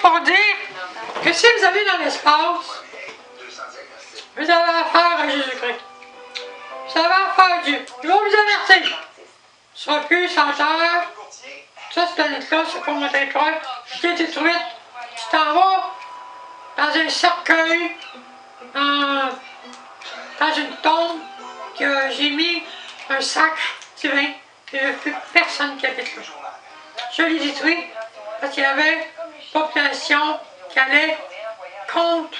pour dire que si vous allez dans l'espace, vous avez affaire à Jésus-Christ. Vous avez affaire à Dieu. Il va vous avertir. Ce sera plus sans terre. Ça, cette planète-là, c'est pas mon territoire. Qui est détruite. Tu t'en vas dans un cercueil, dans une tombe, que j'ai mis un sac divin, que il n'y a plus personne qui habite là. Je l'ai détruit parce qu'il y avait une population qui allait contre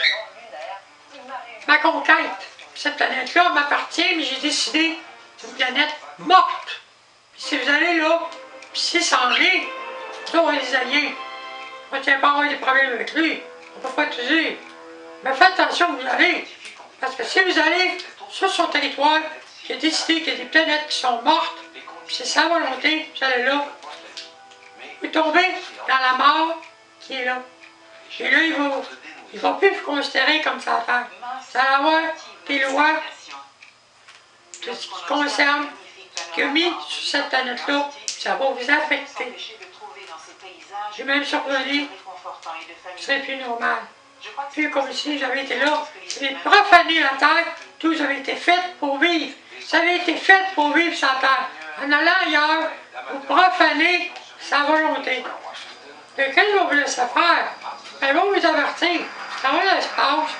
ma conquête. Cette planète-là m'appartient, mais j'ai décidé c'est une planète morte. Puis si vous allez là, puis si ça en est, là, les aliens, on ne tient pas à avoir des problèmes avec lui. On ne peut pas utiliser. Mais faites attention où vous allez. Parce que si vous allez sur son territoire, qui a décidé qu'il y a des planètes qui sont mortes, puis c'est sa volonté, vous allez là, vous tombez dans la mort qui est là. Et là, il ne va plus vous considérer comme ça à terre. Vous allez avoir des lois de ce qui concerne, qu'il a mis sur cette planète-là, ça va vous affecter. J'ai même survenu, ce serait plus normal. Plus comme si j'avais été là, vous avez profané la terre, tout ça avait été fait pour vivre. Ça avait été fait pour vivre sur la terre. En allant ailleurs, vous profanez sa volonté. Et qu'est-ce que vous laissez faire? Elle va vous avertir. Ça va dans l'espace.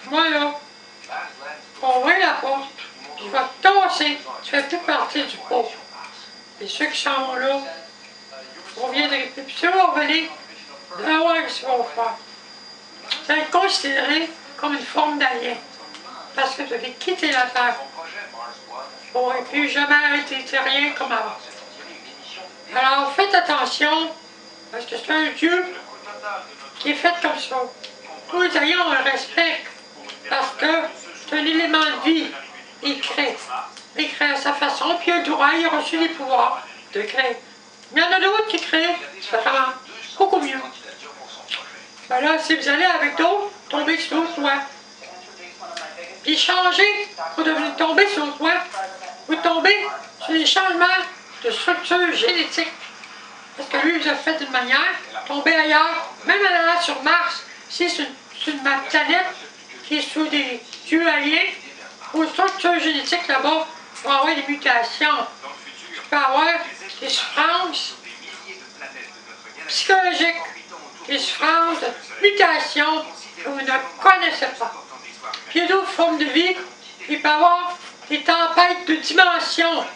Moi là, on ouvre la porte, puis je vais te tasser. Tu fais plus partie du pot. Et ceux qui sont là, vous reviendrez plus. Puis si vous revenez, vous allez voir ce qu'ils vont faire. Vous allez être considéré comme une forme d'alien. Parce que vous avez quitté la terre. Vous n'aurez plus jamais été rien comme avant. Alors faites attention, parce que c'est un Dieu qui est fait comme ça. Tous les aliens, on le respecte, parce que c'est un élément de vie. Il crée. Il crée à sa façon, puis il a le droit, il a reçu les pouvoirs de créer. Il y en a d'autres qui créent différemment, beaucoup mieux. Ben là, si vous allez avec d'autres, tombez sur d'autres lois. Puis changer pour devenir tomber sur le toit. Vous tombez sur des changements de structure génétique. Parce que lui, vous a fait d'une manière, tomber ailleurs, même en allant sur Mars, si c'est une planète qui est sous des dieux aliens, aux structures génétiques là-bas, il va y avoir des mutations. Il peut y avoir des souffrances psychologiques, des souffrances de mutations que vous ne connaissez pas. Puis il y a d'autres formes de vie, il peut y avoir des tempêtes de dimensions.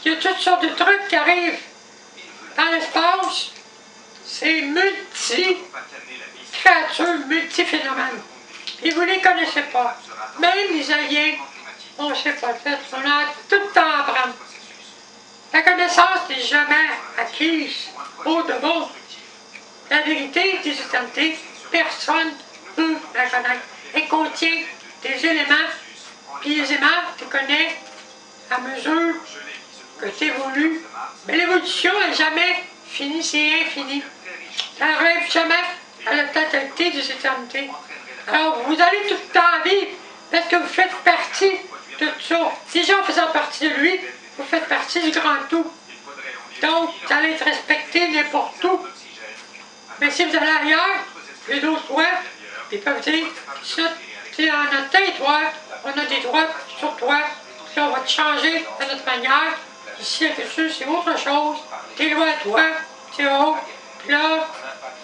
Il y a toutes sortes de trucs qui arrivent dans l'espace. C'est multi-créatures, multi-phénomènes. Et vous ne les connaissez pas. Même les aliens, on ne sait pas fait. On a tout le temps à apprendre. La connaissance n'est jamais acquise au devant. La vérité des éternités, personne ne peut la connaître. Elle contient des éléments, puis les éléments, tu connais à mesure que tu évolues. Mais l'évolution n'est jamais finie, c'est infini. Ça n'arrive jamais à la totalité des éternités. Alors, vous allez tout le temps vivre parce que vous faites partie de tout ça. Déjà en faisant partie de lui, vous faites partie du grand tout. Donc, vous allez être respecté n'importe où. Mais si vous allez ailleurs, les d'autres lois, ils peuvent dire, c'est dans notre territoire, on a des droits sur toi, puis on va te changer de notre manière. Ici, la culture, c'est autre chose. Tes lois à toi, c'est autre. Puis là, vous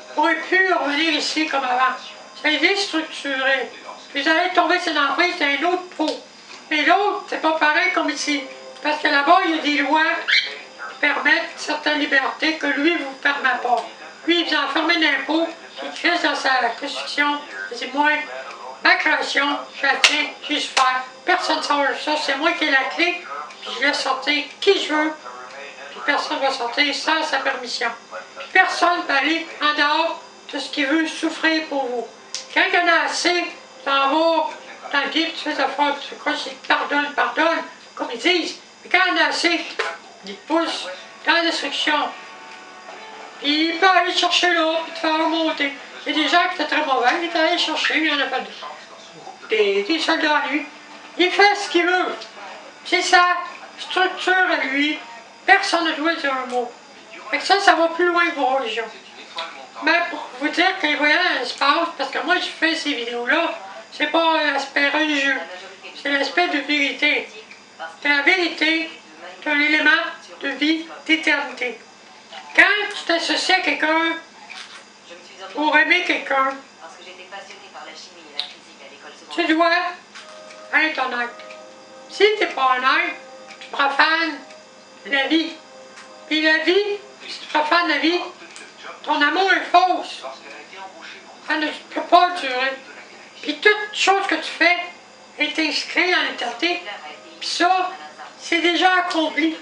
ne pourrez plus revenir ici comme avant. Ça a été structuré. Puis vous allez tomber sur l'emprise d'un autre pot. Mais l'autre, c'est pas pareil comme ici. Parce que là-bas, il y a des lois qui permettent certaines libertés que lui ne vous permet pas. Lui, il vous enferme d'impôts, il crée dans sa construction. Il dit, moi, ma création, je la tiens, je suis faire. Personne ne sort ça, c'est moi qui ai la clé, puis je laisse sortir qui je veux, puis personne ne va sortir sans sa permission. Puis personne ne peut aller en dehors de ce qu'il veut souffrir pour vous. Quand il y en a assez, tu t'en vas dans le guide, tu fais ta foi, tu crois qu'il pardonne, comme ils disent. Mais quand il y en a assez, il te pousse dans la destruction. Puis il peut aller chercher là, puis te faire remonter. Il y a des gens qui étaient très mauvais, il est allé chercher, il y en a pas des soldats à lui. Il fait ce qu'il veut. C'est sa structure à lui. Personne ne doit dire un mot. Fait que ça va plus loin que vos religions. Mais pour vous dire qu'il voyait dans l'espace, parce que moi je fais ces vidéos-là, c'est pas l'aspect religieux, c'est l'aspect de vérité. La vérité, c'est un élément de vie, d'éternité. Quand tu t'associes à quelqu'un pour aimer quelqu'un, tu dois être honnête. Si tu n'es pas honnête, tu profanes la vie. Puis la vie, si tu profanes la vie, ton amour est fausse. Ça ne peut pas durer. Puis toute chose que tu fais est inscrite dans l'éternité. Puis ça, c'est déjà accompli.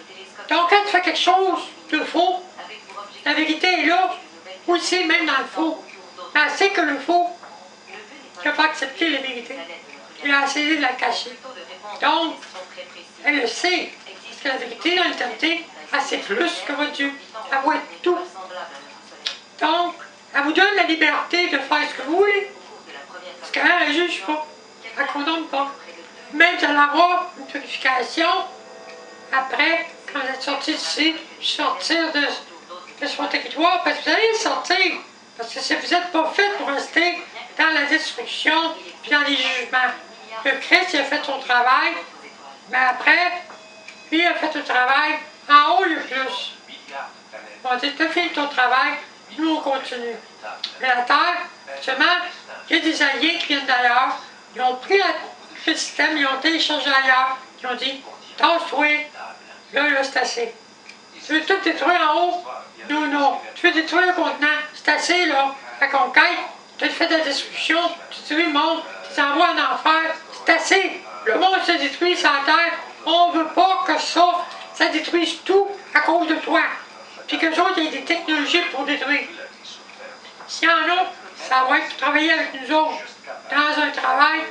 Donc quand tu fais quelque chose de faux, la vérité est là, aussi même dans le faux. Elle sait que le faux n'a pas accepté la vérité. Il a essayé de la cacher. Donc, elle le sait. Parce que la vérité dans l'éternité, elle sait plus que votre Dieu. Elle voit tout. Donc, elle vous donne la liberté de faire ce que vous voulez. Parce qu'elle ne juge pas. Elle ne condamne pas. Même vous allez avoir une purification après, quand vous êtes sorti d'ici, sortir de son territoire, parce que vous allez sortir. Parce que si vous n'êtes pas fait pour rester dans la destruction puis dans les jugements. Le Christ, il a fait son travail, mais après, lui, il a fait le travail. En haut, il y a plus. On dit, tu as fini ton travail, nous, on continue. Mais la terre, justement, il y a des alliés qui viennent d'ailleurs. Ils ont pris le système, ils ont téléchargé ailleurs. Ils ont dit, tasse-toi, là, c'est assez. Tu veux tout détruire en haut? Nous, non. Tu veux détruire le contenant? C'est assez, là. La conquête, tu as fait de la destruction, tu détruis le monde, tu t'envoies en enfer. C'est assez. Le monde se détruit sur la terre. On ne veut pas que ça détruise tout à cause de toi. Puis que autres, il y a des technologies pour détruire. S'il y en a, ça va être travailler avec nous autres dans un travail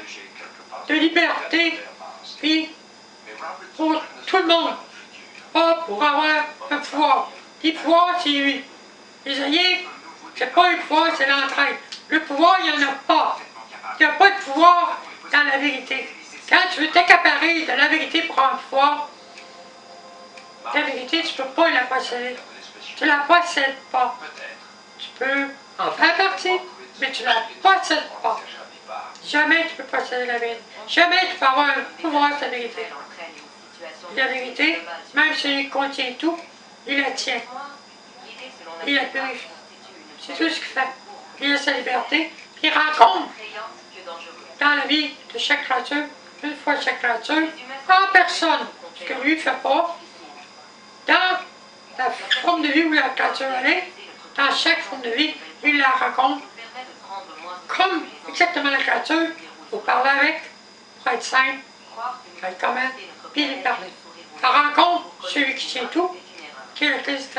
de liberté, puis pour tout le monde. Pas pour avoir un pouvoir. Les pouvoirs, c'est lui. Les alliés, c'est pas le pouvoir, c'est l'entraide. Le pouvoir, il n'y en a pas. Il n'y a pas de pouvoir dans la vérité. Quand tu veux t'accaparer de la vérité pour un pouvoir, la vérité, tu ne peux pas la posséder. Tu ne la possèdes pas. Tu peux en faire partie, mais tu ne la possèdes pas. Jamais tu peux posséder la vérité. Jamais tu peux avoir un pouvoir sur la vérité. La vérité, même celui qui contient tout, il la tient. Il la purifie. C'est tout ce qu'il fait. Il a sa liberté, puis il rencontre dans la vie de chaque créature, une fois chaque créature, en personne, ce que lui ne fait pas, dans la forme de vie où la créature est, dans chaque forme de vie, il la rencontre comme exactement la créature, pour parler avec, pour être simple, pour être commun, puis lui parler. La rencontre celui qui tient tout, qui est le Christ.